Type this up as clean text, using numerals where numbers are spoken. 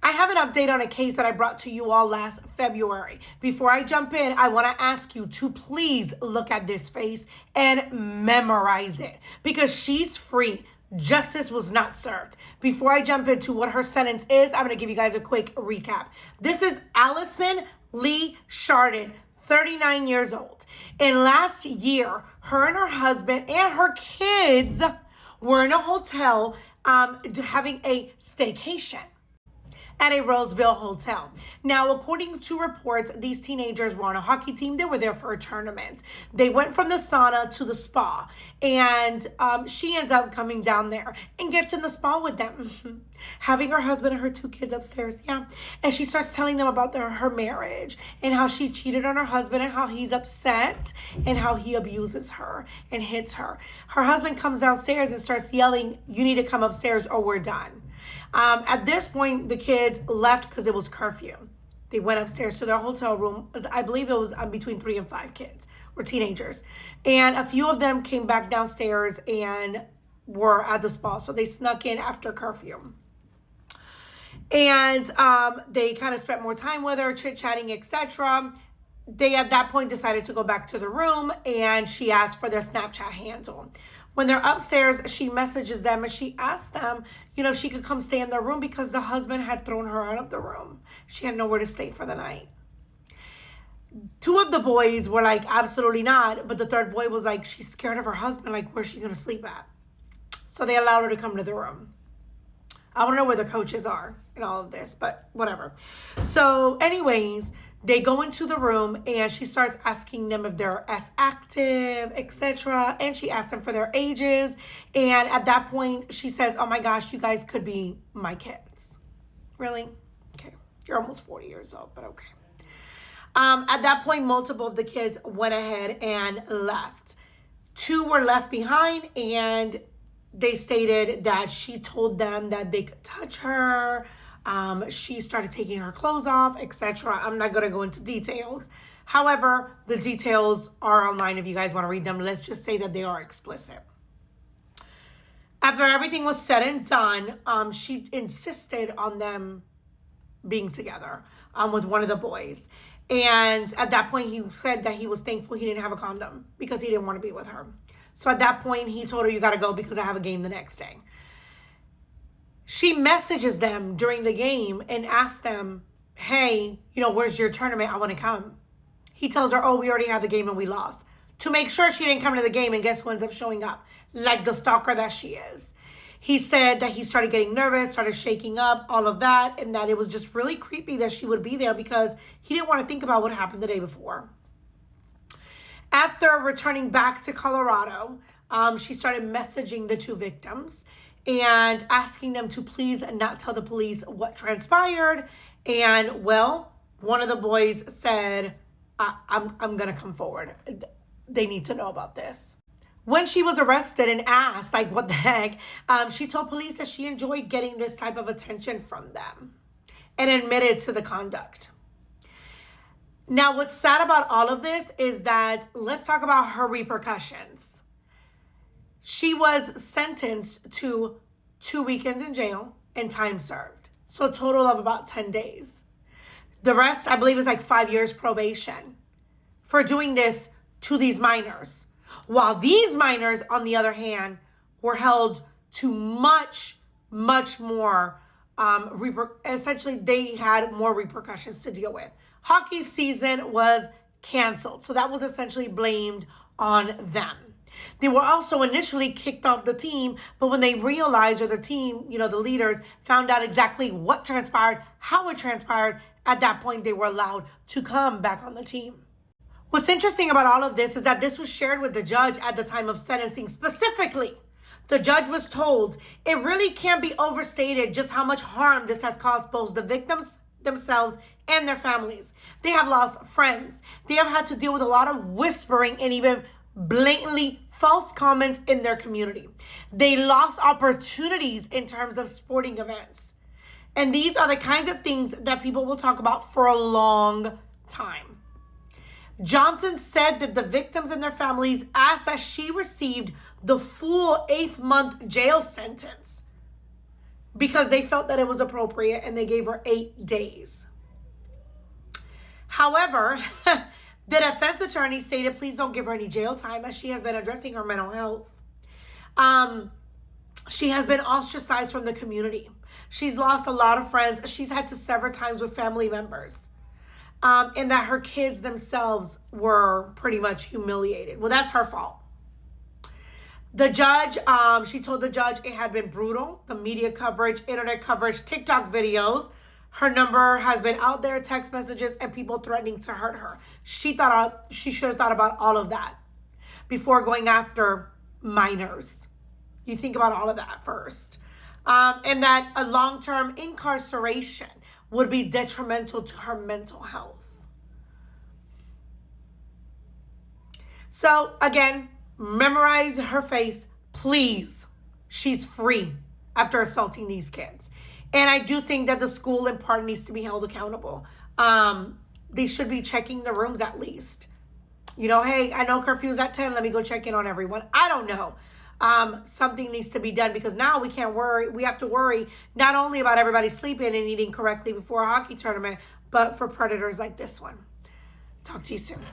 I have an update on a case that I brought to you all last February. Before I jump in, I want to ask you to please look at this face and memorize it because she's free. Justice was not served. Before I jump into what her sentence is, I'm going to give you guys a quick recap. This is Allison Lee Chardon, 39 years old. And last year, her and her husband and her kids were in a hotel having a staycation at a Roseville hotel. Now, according to reports, these teenagers were on a hockey team. They were there for a tournament. They went from the sauna to the spa, and she ends up coming down there and gets in the spa with them, having her husband and her 2 kids upstairs. Yeah, and she starts telling them about her marriage and how she cheated on her husband and how he's upset and how he abuses her and hits her. Her husband comes downstairs and starts yelling, "You need to come upstairs or we're done." At this point, the kids left because it was curfew. They went upstairs to their hotel room. I believe it was between 3 and 5 kids or teenagers. And a few of them came back downstairs and were at the spa. So they snuck in after curfew. And they kind of spent more time with her, chit-chatting, etc. They, at that point, decided to go back to the room, and she asked for their Snapchat handle. When they're upstairs, she messages them and she asks them, if she could come stay in their room because the husband had thrown her out of the room. She had nowhere to stay for the night. 2 of the boys were like, absolutely not. But the 3rd boy was like, she's scared of her husband. Like, where's she going to sleep at? So they allowed her to come to the room. I want to know where the coaches are in all of this, but whatever. So anyways, they go into the room and she starts asking them if they're as active, etc. And she asks them for their ages. And at that point, she says, "Oh my gosh, you guys could be my kids." Really? Okay. You're almost 40 years old, but okay. At that point, multiple of the kids went ahead and left. 2 were left behind, and they stated that she told them that they could touch her. She started taking her clothes off, etc. I'm not going to go into details. However, the details are online if you guys want to read them. Let's just say that they are explicit. After everything was said and done, she insisted on them being together with one of the boys. And at that point, he said that he was thankful he didn't have a condom because he didn't want to be with her. So at that point, he told her, "You got to go because I have a game the next day." She messages them during the game and asks them, "Hey, where's your tournament? I want to come." He tells her, "Oh, we already had the game and we lost." To make sure she didn't come to the game, and guess who ends up showing up? Like the stalker that she is. He said that he started getting nervous, started shaking up, all of that, and that it was just really creepy that she would be there because he didn't want to think about what happened the day before. After returning back to Colorado, she started messaging the 2 victims and asking them to please not tell the police what transpired. And well, one of the boys said, I'm going to come forward. They need to know about this. When she was arrested and asked, like, what the heck, she told police that she enjoyed getting this type of attention from them and admitted to the conduct. Now, what's sad about all of this is that let's talk about her repercussions. She was sentenced to 2 weekends in jail and time served. So a total of about 10 days. The rest, I believe, is like 5 years probation for doing this to these minors. While these minors, on the other hand, were held to much, much more, essentially they had more repercussions to deal with. Hockey season was canceled. So that was essentially blamed on them. They were also initially kicked off the team, but when they realized, or the team, the leaders found out exactly what transpired, how it transpired, at that point they were allowed to come back on the team. What's interesting about all of this is that this was shared with the judge at the time of sentencing. Specifically, the judge was told it really can't be overstated just how much harm this has caused both the victims themselves and their families. They have lost friends. They have had to deal with a lot of whispering and even blatantly false comments in their community. They lost opportunities in terms of sporting events. And these are the kinds of things that people will talk about for a long time. Johnson said that the victims and their families asked that she received the full 8th-month jail sentence. because they felt that it was appropriate and they gave her 8 days. However, the defense attorney stated, please don't give her any jail time as she has been addressing her mental health. She has been ostracized from the community. She's lost a lot of friends. She's had to sever times with family members. And that her kids themselves were pretty much humiliated. Well, that's her fault. The judge, she told the judge it had been brutal. The media coverage, internet coverage, TikTok videos. Her number has been out there, text messages, and people threatening to hurt her. She thought she should have thought about all of that before going after minors. You think about all of that first. And that a long-term incarceration would be detrimental to her mental health. So, again, memorize her face, please. She's free after assaulting these kids. And I do think that the school in part needs to be held accountable. They should be checking the rooms at least. You know, hey, I know curfew's at 10. Let me go check in on everyone. I don't know. Something needs to be done because now we can't worry. We have to worry not only about everybody sleeping and eating correctly before a hockey tournament, but for predators like this one. Talk to you soon.